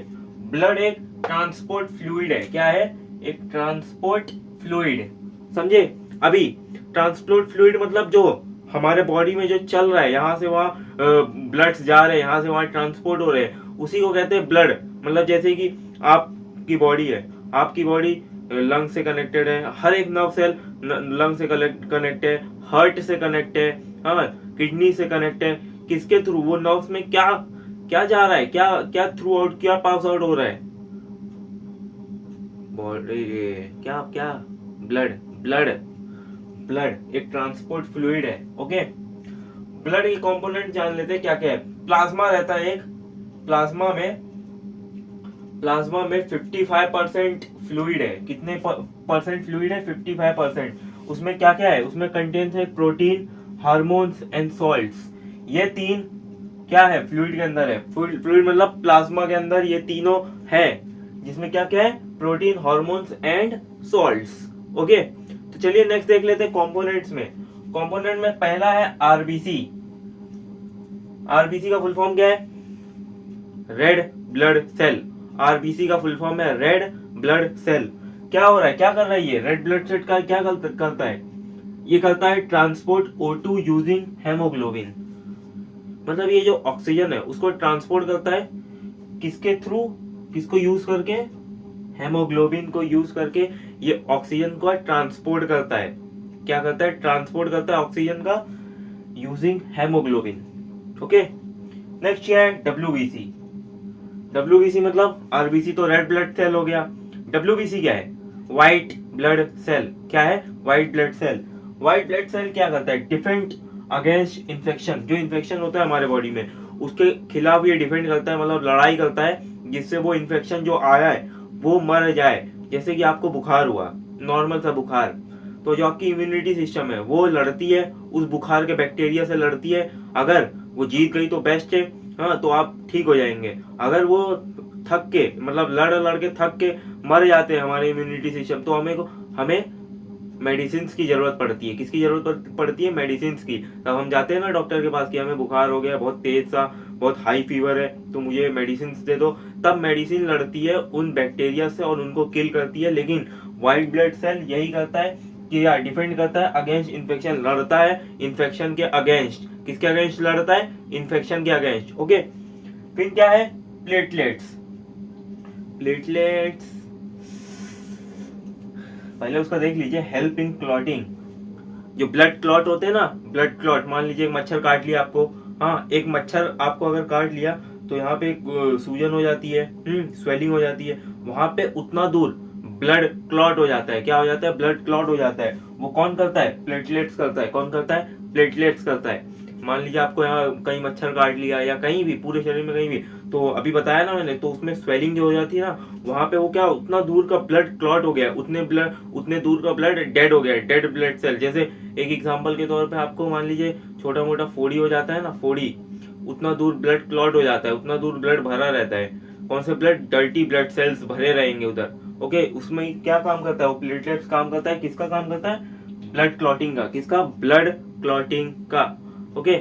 ब्लड एक ट्रांसपोर्ट फ्लूइड है। क्या है? एक ट्रांसपोर्ट फ्लूइड, समझे। अभी ट्रांसपोर्ट फ्लूइड मतलब जो हमारे बॉडी में जो चल रहा है, यहाँ से वहाँ ब्लड्स जा रहे हैं, यहाँ से वहाँ ट्रांसपोर्ट हो रहे हैं, उसी को कहते हैं ब्लड। मतलब जैसे कि आपकी बॉडी है, आपकी बॉडी लंग से कनेक्टेड है, हर एक नर्व सेल लंग से कनेक्ट है, हार्ट से कनेक्ट है, हाँ, किडनी से कनेक्ट है। किसके थ्रू? वो नर्व्स में क्या क्या जा रहा है, क्या क्या थ्रू आउट, क्या पास आउट हो रहा है? बॉडी, क्या क्या? ब्लड। ब्लड ब्लड एक ट्रांसपोर्ट फ्लूइड है, ओके। ब्लड के कंपोनेंट जान लेते हैं क्या क्या है। प्लाज्मा रहता है एक, प्लाज्मा में 55% फ्लूइड है। कितने परसेंट फ्लूइड है? 55%। उसमें क्या क्या है? उसमें कंटेंट्स है प्रोटीन, हार्मोन्स एंड सॉल्ट्स। ये तीन क्या है? फ्लूइड के अंदर है। फ्लूइड मतलब प्लाज्मा के अंदर ये तीनों है, जिसमें क्या क्या है? Protein, hormones and salts, okay. तो चलिए नेक्स्ट देख लेते हैं कंपोनेंट्स में। कंपोनेंट में पहला है आरबीसी। आरबीसी का फुल फॉर्म क्या है? Red blood cell. आरबीसी का फुल फॉर्म है रेड ब्लड सेल। क्या हो रहा है, क्या कर रहा है ये रेड ब्लड सेल? का क्या करता है? ये करता है ट्रांसपोर्ट O2 यूजिंग हेमोग्लोबिन। मतलब ये जो ऑक्सीजन है उसको ट्रांसपोर्ट करता है, किसके थ्रू? किसको यूज करके? हेमोग्लोबिन को यूज करके ये ऑक्सीजन को ट्रांसपोर्ट करता है। क्या करता है? ट्रांसपोर्ट करता है ऑक्सीजन का यूजिंग हेमोग्लोबिन, ओके। नेक्स्ट क्या है? डब्ल्यूबीसी। डब्ल्यूबीसी मतलब आरबीसी तो रेड ब्लड सेल हो गया, डब्ल्यूबीसी क्या है? White blood cell. क्या है? White blood cell. White blood cell क्या करता है? Defend against infection. जो इन्फेक्शन होता है हमारे बॉडी में, उसके खिलाफ ये डिफेंड करता है, मतलब लड़ाई करता है, जिससे वो इन्फेक्शन जो आया है वो मर जाए। जैसे कि आपको बुखार हुआ, नॉर्मल सा बुखार, तो जो आपकी इम्यूनिटी सिस्टम है वो लड़ती है उस बुखार के बैक्टीरिया से, लड़ती है। अगर वो जीत गई तो बेस्ट है, हाँ, तो आप ठीक हो जाएंगे। अगर वो थक के, मतलब लड़ के थक के मर जाते हैं हमारे इम्यूनिटी सिस्टम, तो हमें मेडिसिन की जरूरत पड़ती है। किसकी जरूरत पड़ती है? मेडिसिन की। तब हम जाते हैं ना डॉक्टर के पास कि हमें बुखार हो गया, बहुत तेज सा, बहुत हाई फीवर है, तो मुझे मेडिसिन दे दो। तब मेडिसिन लड़ती है उन बैक्टीरिया से और उनको किल करती है। लेकिन व्हाइट ब्लड सेल यही करता है कि यार डिफेंड करता है अगेंस्ट इन्फेक्शन, लड़ता है इन्फेक्शन के अगेंस्ट। किसके अगेंस्ट लड़ता है? इन्फेक्शन के अगेंस्ट, ओके। फिर क्या है? प्लेटलेट्स। प्लेटलेट्स पहले उसका देख लीजिए। Help in clotting. जो ब्लड क्लॉट होते हैं ना, ब्लड क्लॉट, मान लीजिए एक मच्छर काट लिया आपको, हाँ, एक मच्छर आपको अगर काट लिया तो यहाँ पे सूजन हो जाती है, स्वेलिंग हो जाती है, वहां पे उतना दूर ब्लड क्लॉट हो जाता है। क्या हो जाता है? ब्लड क्लॉट हो जाता है। वो कौन करता है? प्लेटलेट्स करता है। कौन करता है? प्लेटलेट्स करता है। मान लीजिए आपको यहाँ कहीं मच्छर काट लिया या कहीं भी पूरे शरीर में कहीं भी, तो अभी बताया ना मैंने, तो उसमें स्वेलिंग जो हो जाती है ना, वहां पे वो क्या, उतना दूर का ब्लड क्लॉट हो गया, उतने दूर का ब्लड डेड हो गया, डेड ब्लड सेल। जैसे एक एग्जांपल के तौर पे आपको मान लीजिए छोटा मोटा फोड़ी हो जाता है ना, फोड़ी, उतना दूर ब्लड क्लॉट हो जाता है, उतना दूर ब्लड भरा रहता है। कौन से ब्लड? डर्टी ब्लड सेल्स भरे रहेंगे उधर, ओके। उसमें क्या काम करता है? वो प्लेटलेट्स काम करता है। किसका काम करता है? ब्लड क्लॉटिंग का। किसका? ब्लड क्लॉटिंग का, ओके।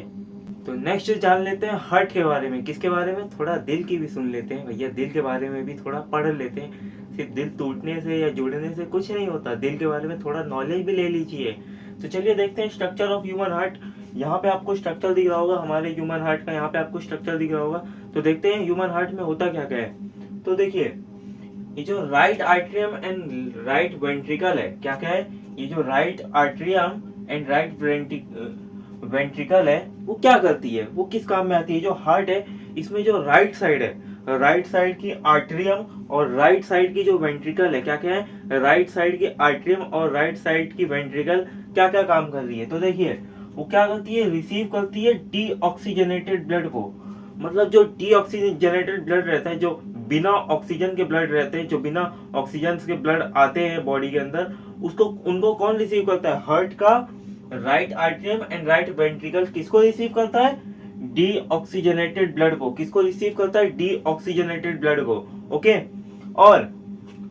तो नेक्स्ट जान लेते हैं हार्ट के बारे में। किसके बारे में? थोड़ा दिल की भी सुन लेते हैं भैया, दिल के बारे में भी थोड़ा पढ़ लेते हैं। सिर्फ दिल टूटने से या जुड़ने से कुछ नहीं होता, दिल के बारे में थोड़ा नॉलेज भी ले लीजिए। तो चलिए देखते हैं स्ट्रक्चर ऑफ ह्यूमन हार्ट। यहाँ पे आपको स्ट्रक्चर दिख रहा होगा हमारे ह्यूमन हार्ट का, यहाँ पे आपको स्ट्रक्चर दिख रहा होगा। तो देखते हैं ह्यूमन हार्ट में होता क्या क्या है। तो देखिए, ये जो right atrium and right ventricle है, क्या क्या है? ये जो right atrium and right ventricle है, वो क्या करती है, वो किस काम में आती है? जो हार्ट है, इसमें जो राइट साइड है, राइट साइड की आर्ट्रियम और राइट साइड की जो वेंट्रिकल है, क्या क्या है? राइट साइड की आर्ट्रियम और राइट साइड की वेंट्रिकल क्या क्या काम कर रही है? तो देखिए, वो क्या करती है? रिसीव करती है डीऑक्सीजनेटेड ब्लड को। मतलब जो डीऑक्सीजनेटेड ब्लड रहता है, जो बिना ऑक्सीजन के ब्लड रहते हैं, जो बिना ऑक्सीजन के ब्लड आते हैं बॉडी के अंदर, उसको उनको कौन रिसीव करता है? हार्ट का right atrium and right ventricle किसको रिसीव करता है? डीऑक्सीजनेटेड ब्लड को। किसको रिसीव करता है? डीऑक्सीजनेटेड ब्लड को। ओके, और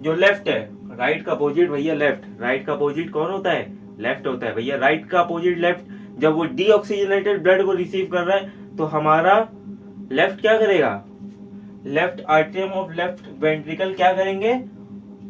जो लेफ्ट है, राइट का अपोजिट भैया लेफ्ट, राइट का अपोजिट कौन होता है? लेफ्ट होता है भैया। राइट का अपोजिट लेफ्ट, जब वो डीऑक्सीजनेटेड ब्लड को रिसीव कर रहा है तो हमारा लेफ्ट क्या करेगा? Left atrium of left ventricle क्या करेंगे?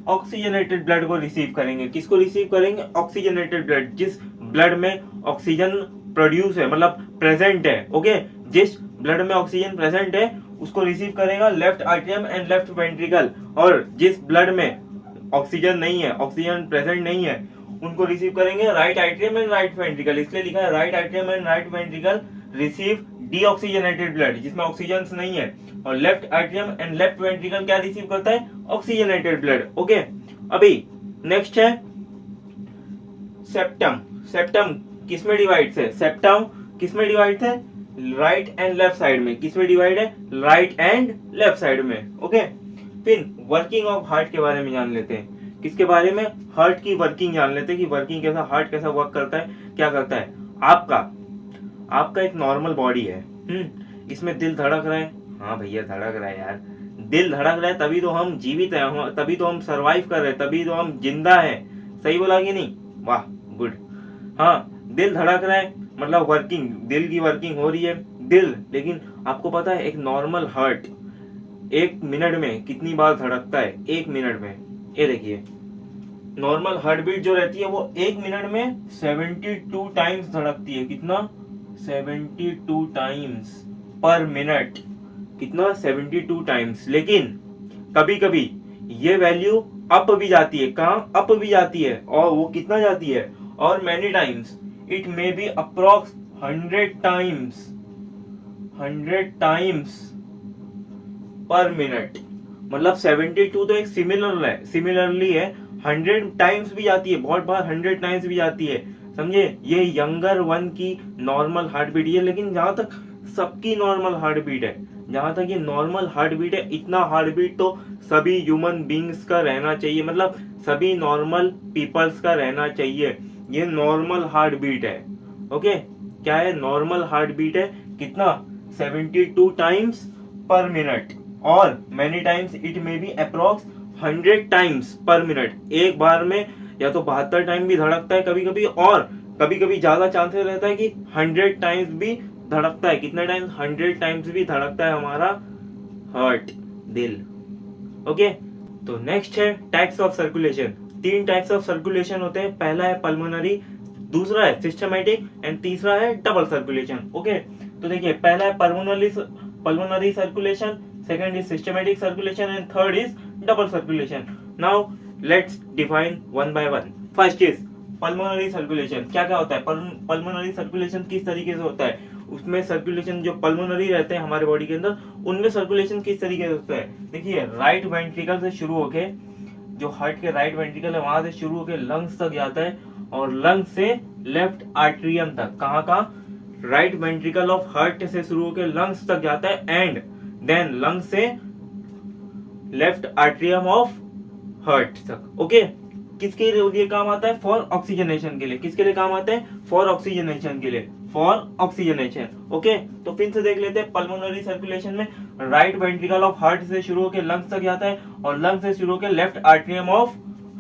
ऑक्सीजनेटेड ब्लड को रिसीव करेंगे। किसको रिसीव करेंगे? ऑक्सीजनेटेड ब्लड, जिस ब्लड में ऑक्सीजन प्रोड्यूस है, मतलब प्रेजेंट है। ओके, जिस ब्लड में ऑक्सीजन प्रेजेंट है उसको रिसीव करेगा left atrium and left ventricle, और जिस ब्लड में ऑक्सीजन नहीं है, ऑक्सीजन प्रेजेंट नहीं है, उनको रिसीव करेंगे right atrium and right ventricle. इसलिए लिखा है right atrium and right ventricle receive deoxygenated blood, जिसमें ऑक्सीजन नहीं है, और left atrium and left ventricle क्या रिसीव करता है? Oxygenated blood. ओके, अभी नेक्स्ट है सेप्टम। सेप्टम किसमें डिवाइड है? सेप्टम किसमें डिवाइड है? राइट एंड लेफ्ट साइड में। किसमें डिवाइड है? राइट एंड लेफ्ट साइड में। ओके, फिर वर्किंग ऑफ हार्ट के बारे में जान लेते हैं। किसके बारे में? हार्ट की वर्किंग जान लेते हैं कि वर्किंग कैसा, हार्ट कैसा वर्क करता है, क्या करता है। आपका एक नॉर्मल बॉडी है, इसमें दिल धड़क रहा है। हाँ भैया धड़क रहा है यार, दिल धड़क रहा है तभी तो हम जीवित हैं, तभी तो हम सरवाइव कर रहे हैं, तभी तो हम जिंदा हैं। सही बोला कि नहीं? वाह, गुड। हाँ, दिल धड़क रहा है मतलब वर्किंग, दिल की वर्किंग हो रही है। दिल, लेकिन आपको पता है एक नॉर्मल हार्ट 1 मिनट में कितनी बार धड़कता है? 1 मिनट में, ये देखिए, नॉर्मल हार्ट बीट जो रहती है वो 1 मिनट में 72 टाइम्स धड़कती है। कितना? 72 टाइम्स पर मिनट। कितना? 72 टाइम्स। लेकिन कभी कभी ये वैल्यू अप भी जाती है। कहाँ अप भी जाती है? और वो कितना जाती है? और many times it may be approx 100 times, 100 times पर मिनट। मतलब 72 तो एक सिमिलरली है, 100 टाइम्स भी जाती है, बहुत बार 100 टाइम्स भी जाती है। समझे? ये यंगर वन की नॉर्मल हार्ट बीट है। लेकिन जहां तक सबकी नॉर्मल हार्ट बीट है, जहां तक ये नॉर्मल हार्ट बीट है, इतना हार्ट बीट तो सभी ह्यूमन बींग्स का रहना चाहिए, मतलब सभी नॉर्मल पीपल्स का रहना चाहिए। ये नॉर्मल हार्ट बीट है। ओके, क्या है? नॉर्मल हार्ट बीट है। कितना? 72 टाइम्स पर मिनट, और many times it may be approx 100 times पर मिनट। एक बार में या तो 72 टाइम भी धड़कता है कभी कभी, और कभी कभी ज्यादा चांसेस रहता है कि 100 टाइम्स भी धड़कता है। कितने टाइम्स? 100 टाइम्स भी धड़कता है हमारा हार्ट, दिल। ओके, तो नेक्स्ट है types of circulation. 3 types of circulation होते हैं। पहला है पल्मोनरी, दूसरा है सिस्टमैटिक एंड तीसरा है डबल सर्कुलेशन। ओके, तो देखिए, पहला है pulmonary circulation, second is systematic circulation and third is double circulation. Now let's define one by one. First is pulmonary circulation. क्या क्या होता है? pulmonary circulation किस तरीके से होता है? उसमें सर्कुलेशन जो पल्मोनरी रहते हैं हमारे बॉडी के अंदर, उनमें सर्कुलेशन किस तरीके से होता है? देखिए, राइट वेंट्रिकल से शुरू होके, जो हार्ट के राइट वेंट्रिकल है वहां से शुरू होके लंग्स तक जाता है, और लंग्स से लेफ्ट आर्टरियम तक। कहाँ कहाँ? राइट वेंट्रिकल ऑफ हार्ट से शुरू होके लंग्स तक जाता है, एंड देन लंग से लेफ्ट आर्टरियम ऑफ हार्ट तक। ओके, किसके लिए काम आता है? फॉर ऑक्सीजनेशन के लिए। किसके लिए काम आता है? फॉर ऑक्सीजनेशन के लिए, फॉर ऑक्सीजनेशन। ओके, तो फिर से देख लेते हैं। पल्मोनरी सर्कुलेशन में राइट वेंट्रिकल ऑफ हार्ट से शुरू होकर लंग्स तक जाता है, और लंग्स से शुरू होकर लेफ्ट आर्टरियम ऑफ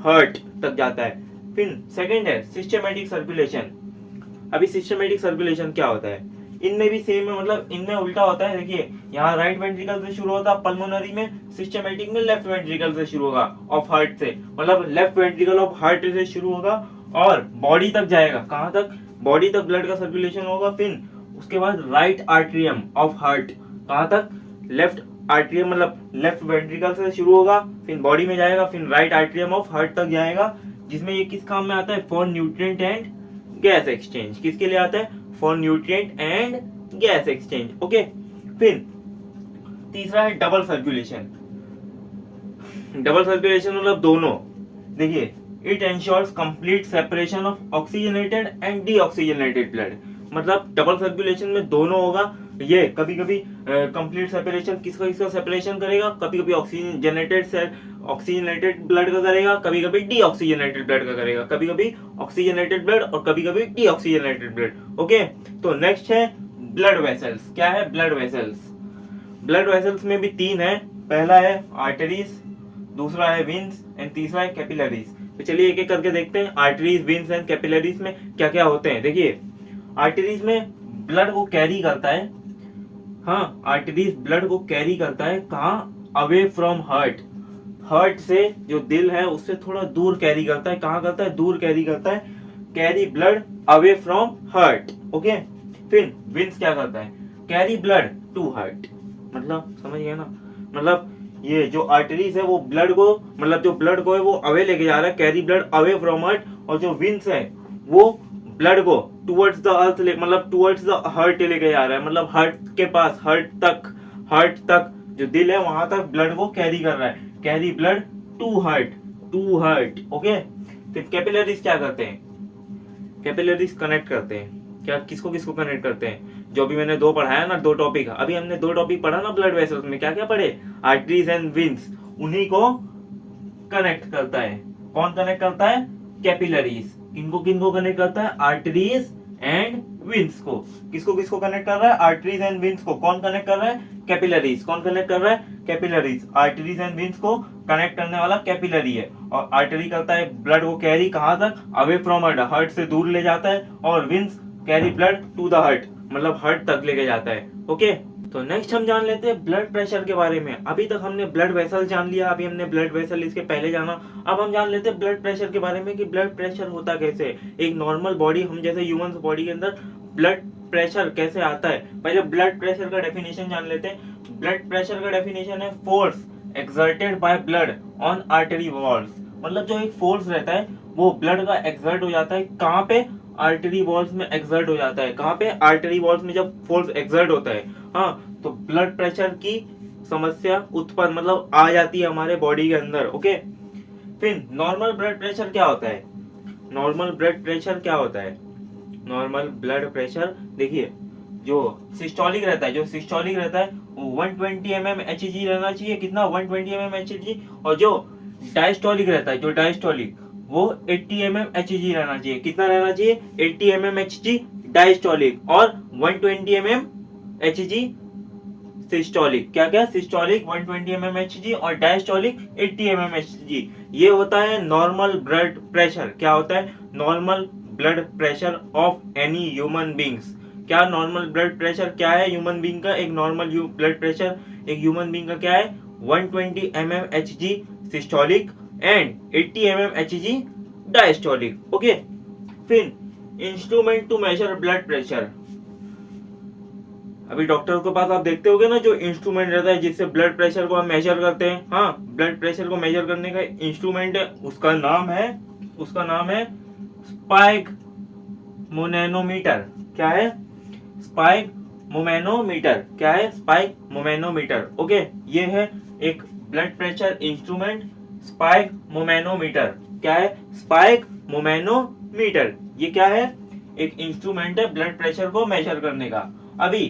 हार्ट तक जाता है। फिर सेकेंड है सिस्टमैटिक सर्कुलेशन। अभी सिस्टमैटिक सर्कुलेशन क्या होता है? इनमें भी सेम है, मतलब इनमें उल्टा होता है। देखिए, यहाँ राइट वेंट्रिकल से शुरू होता है पल्मोनरी में, सिस्टमैटिक में लेफ्ट वेंट्रिकल से शुरू होगा ऑफ हार्ट से, मतलब लेफ्ट वेंट्रिकल ऑफ हार्ट से शुरू होगा और बॉडी तक जाएगा। कहाँ तक? बॉडी तक ब्लड का सर्कुलेशन होगा। फिर उसके बाद राइट आर्टरियम ऑफ हार्ट, कहाँ तक? लेफ्ट आर्टरियम, मतलब लेफ्ट वेंट्रिकल से शुरू होगा, फिर बॉडी में जाएगा, फिर राइट आर्टरियम ऑफ हार्ट तक जाएगा, जिसमें ये किस काम में आता है? For nutrient and gas exchange. किसके लिए आता है? For nutrient and gas exchange. Okay, फिर तीसरा है डबल सर्कुलेशन। डबल सर्कुलेशन मतलब दोनों। देखिए, it ensures complete separation of oxygenated and deoxygenated blood. मतलब डबल सर्कुलेशन में दोनों होगा। ये कभी कभी कंप्लीट सेपरेशन किसका सेपरेशन करेगा? कभी कभी ऑक्सीजनेटेड ऑक्सीजनेटेड ब्लड का करेगा, कभी कभी डीऑक्सीजनेटेड ब्लड का करेगा, कभी कभी ऑक्सीजनेटेड ब्लड और कभी कभी डीऑक्सीजनेटेड ब्लड। ओके, तो नेक्स्ट है ब्लड वेसल्स। क्या है ब्लड वेसल्स? ब्लड वेसल्स में भी तीन है, पहला है आर्टरीज, दूसरा है वेन्स एंड तीसरा है कैपिलरीज। तो चलिए एक एक करके देखते हैं आर्टरीज, वेन्स एंड कैपिलरीज में क्या क्या होते हैं। देखिए आर्टरीज में ब्लड को कैरी करता है, हाँ आर्टरीज ब्लड को कैरी करता है कहाँ? अवे फ्रॉम हार्ट, हार्ट से जो दिल है उससे थोड़ा दूर कैरी करता है। कहाँ करता है? दूर कैरी करता है, carry blood away from heart. Okay, फिर वेन्स क्या करता है? Carry blood to heart. मतलब समझ गए ना, मतलब ये जो आर्टरीज है वो ब्लड को, मतलब जो ब्लड को है वो अवे लेके जा रहा है, carry blood away from heart, और जो वेन्स है वो ब्लड को टुवर्ड्स द अर्थ, मतलब टुवर्ड्स द हार्ट लेके जा रहा है, मतलब हार्ट के पास, हार्ट तक जो दिल है वहां तक ब्लड को कैरी कर रहा है, carry blood to heart. Okay, फिर कैपिलरीज क्या करते हैं? कैपिलरीज कनेक्ट करते हैं। क्या किसको किसको कनेक्ट करते हैं? जो भी मैंने दो पढ़ाया ना, दो टॉपिक, अभी हमने दो टॉपिक पढ़ा ना ब्लड वेसल्स में, क्या क्या पढ़े? आर्टरीज एंड वेन्स, उन्हीं को कनेक्ट करता है। कौन कनेक्ट करता है? कैपिलरीज। किनको कनेक्ट करता है? आर्टरीज एंड वेन्स को। किसको किसको कनेक्ट कर रहा है? आर्टरीज एंड वेन्स को। कौन कनेक्ट कर रहा है? कैपिलरीज। कौन कनेक्ट कर रहा है? कैपिलरीज। आर्टरीज एंड वेन्स को कनेक्ट करने वाला कैपिलरी है, और आर्टरी करता है ब्लड को कैरी कहां तक? अवे फ्रॉम हार्ट, हार्ट से दूर ले जाता है, और veins carry blood to the heart, मतलब हार्ट तक लेके जाता है। ओके, तो नेक्स्ट हम जान लेते हैं ब्लड प्रेशर के बारे में। अभी तक हमने ब्लड वेसल जान लिया, अभी हमने ब्लड वेसल इसके पहले जाना, अब हम जान लेते हैं ब्लड प्रेशर के बारे में कि ब्लड प्रेशर होता कैसे। एक नॉर्मल बॉडी, हम जैसे ह्यूमन बॉडी के अंदर ब्लड प्रेशर कैसे आता है। पहले ब्लड प्रेशर का डेफिनेशन जान लेते हैं। ब्लड प्रेशर का डेफिनेशन है force exerted by blood on artery walls. मतलब जो एक फोर्स रहता है वो ब्लड का एक्सर्ट हो जाता है, कहाँ पे? आर्टरी वॉल्स में एक्सर्ट हो जाता है। कहाँ पे? आर्टरी वॉल्स में जब फोर्स एक्सर्ट होता है, हाँ, तो ब्लड प्रेशर की समस्या उत्पन्न, मतलब आ जाती है हमारे बॉडी के अंदर। ओके, फिर नॉर्मल ब्लड प्रेशर क्या होता है? नॉर्मल ब्लड प्रेशर क्या होता है? नॉर्मल ब्लड प्रेशर देखिए, जो सिस्टोलिक रहता है वो 120 mmHg रहना चाहिए। कितना? 120 mmHg। और जो डायस्टोलिक रहता है, वो 80 mmHg रहना चाहिए। कितना रहना चाहिए? 80 mmHg डायस्टोलिक और 120 mmHg सिस्टोलिक। क्या सिस्टोलिक 120 mmHg और डायस्टोलिक 80 mmHg। ये होता है नॉर्मल ब्लड प्रेशर। क्या होता है? Normal blood pressure of any human beings. क्या नॉर्मल ब्लड प्रेशर क्या है ह्यूमन बींग का? एक नॉर्मल ब्लड प्रेशर एक ह्यूमन बींग का क्या है? 120 mmHg systolic and 80 mmHg diastolic. Okay, फिर instrument to measure blood pressure. अभी डॉक्टर के पास आप देखते होगे ना, जो इंस्ट्रूमेंट रहता है जिससे ब्लड प्रेशर को हम मेजर करते हैं। हाँ, ब्लड प्रेशर को मेजर करने का इंस्ट्रूमेंट है, उसका नाम है स्पाइक मोनैनोमीटर। क्या है? स्पाइक मोमेनोमीटर। क्या है? स्पाइक मोमेनोमीटर। ओके, ये है एक ब्लड प्रेशर इंस्ट्रूमेंट, स्पाइक मोमेनोमीटर। क्या है? स्पाइक मोमेनोमीटर। ये क्या है? एक इंस्ट्रूमेंट है ब्लड प्रेशर को मेजर करने का। अभी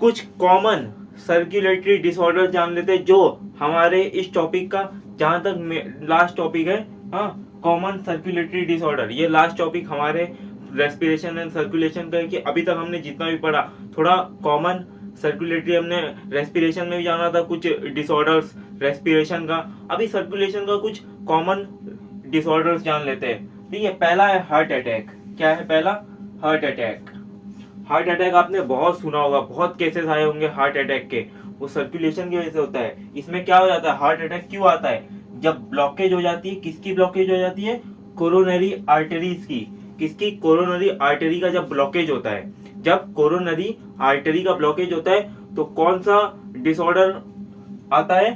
कुछ कॉमन सर्कुलेटरी डिसऑर्डर जान लेते हैं, जो हमारे इस टॉपिक का जहां तक लास्ट टॉपिक है। हाँ, कॉमन सर्कुलेटरी डिसऑर्डर, ये लास्ट टॉपिक हमारे रेस्पिरेशन एंड सर्कुलेशन का है कि अभी तक हमने जितना भी पढ़ा, थोड़ा कॉमन सर्कुलेटरी हमने रेस्पिरेशन में भी जाना था, कुछ डिसऑर्डर्स रेस्पिरेशन का। अभी सर्कुलेशन का कुछ कॉमन डिसऑर्डर्स जान लेते हैं। ठीक है, पहला है हार्ट अटैक। क्या है पहला? Heart attack. हार्ट अटैक आपने बहुत सुना होगा, बहुत केसेस आए होंगे हार्ट अटैक के, वो सर्कुलेशन की वजह से होता है। इसमें क्या हो जाता है? हार्ट अटैक क्यों आता है? जब ब्लॉकेज हो जाती है। किसकी ब्लॉकेज हो जाती है? कोरोनरी आर्टरीज की। किसकी? कोरोनरी आर्टरी का जब ब्लॉकेज होता है, जब कोरोनरी आर्टरी का ब्लॉकेज होता है तो कौन सा डिसऑर्डर आता है?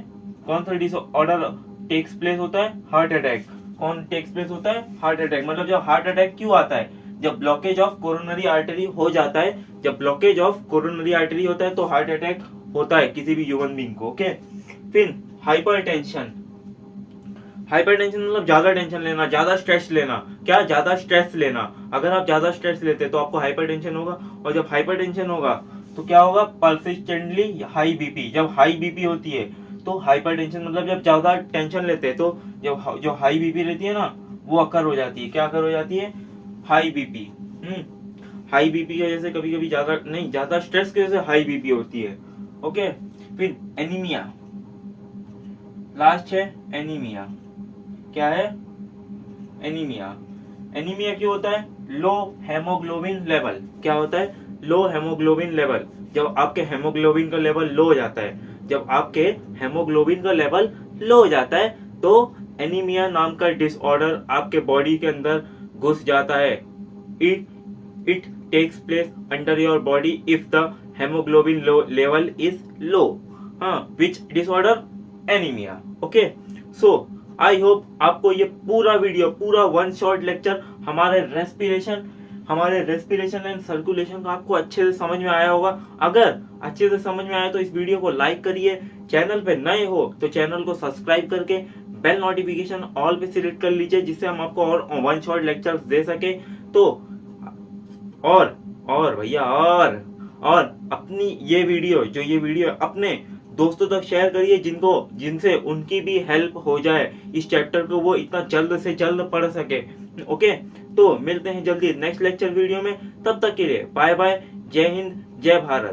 कौन सा डिसऑर्डर टेक्स प्लेस होता है? Heart attack. कौन टेक्स प्लेस होता है? Heart attack. मतलब जब हार्ट अटैक क्यों आता है? जब ब्लॉकेज ऑफ कोरोनरी आर्टरी हो जाता है। जब ब्लॉकेज ऑफ कोरोनरी आर्टरी होता है तो हार्ट अटैक होता है किसी भी ह्यूमन बीइंग को। ओके, फिर हाइपरटेंशन। हाइपरटेंशन मतलब ज्यादा टेंशन लेना, ज्यादा स्ट्रेस लेना। क्या? ज्यादा स्ट्रेस लेना। अगर आप ज्यादा स्ट्रेस लेते तो आपको हाइपरटेंशन होगा, और जब हाइपरटेंशन होगा तो क्या होगा? Persistently high BP. जब हाई बीपी होती है तो हाइपरटेंशन मतलब जब ज्यादा टेंशन लेते हैं तो जब जो हाई बीपी रहती है ना वो अकर हो जाती है। क्या अकर हो जाती है? High BP. हाई बीपी की वजह से कभी कभी ज्यादा स्ट्रेस की वजह से हाई बीपी होती है। ओके, फिर एनीमिया, लास्ट है एनीमिया। क्या है? एनीमिया। एनीमिया क्यों होता है? लो हेमोग्लोबिन लेवल। क्या होता है? लो हेमोग्लोबिन लेवल। जब आपके हेमोग्लोबिन का लेवल लो हो जाता है, जब आपके हेमोग्लोबिन का लेवल लो हो जाता है तो एनीमिया नाम का डिसऑर्डर आपके बॉडी के अंदर घुस जाता है। It takes place under your body if the haemoglobin level is low. हाँ, which disorder? Anaemia. Okay, so I hope आपको ये पूरा वीडियो, पूरा वन शॉर्ट लेक्चर हमारे रेस्पिरेशन एंड सर्कुलेशन का आपको अच्छे से समझ में आया होगा। अगर अच्छे से समझ में आया तो इस वीडियो को लाइक करिए। चैनल पे नए हो तो चैनल को सब्सक्राइब करके बेल नोटिफिकेशन ऑल पे सिलेक्ट कर लीजिए, जिससे हम आपको और वन शॉर्ट लेक्चर्स दे सके। तो और भैया और अपनी ये वीडियो अपने दोस्तों तक शेयर करिए जिनसे उनकी भी हेल्प हो जाए, इस चैप्टर को वो इतना जल्द से जल्द पढ़ सके। ओके, तो मिलते हैं जल्दी नेक्स्ट लेक्चर वीडियो में। तब तक के लिए बाय बाय, जय हिंद, जय भारत।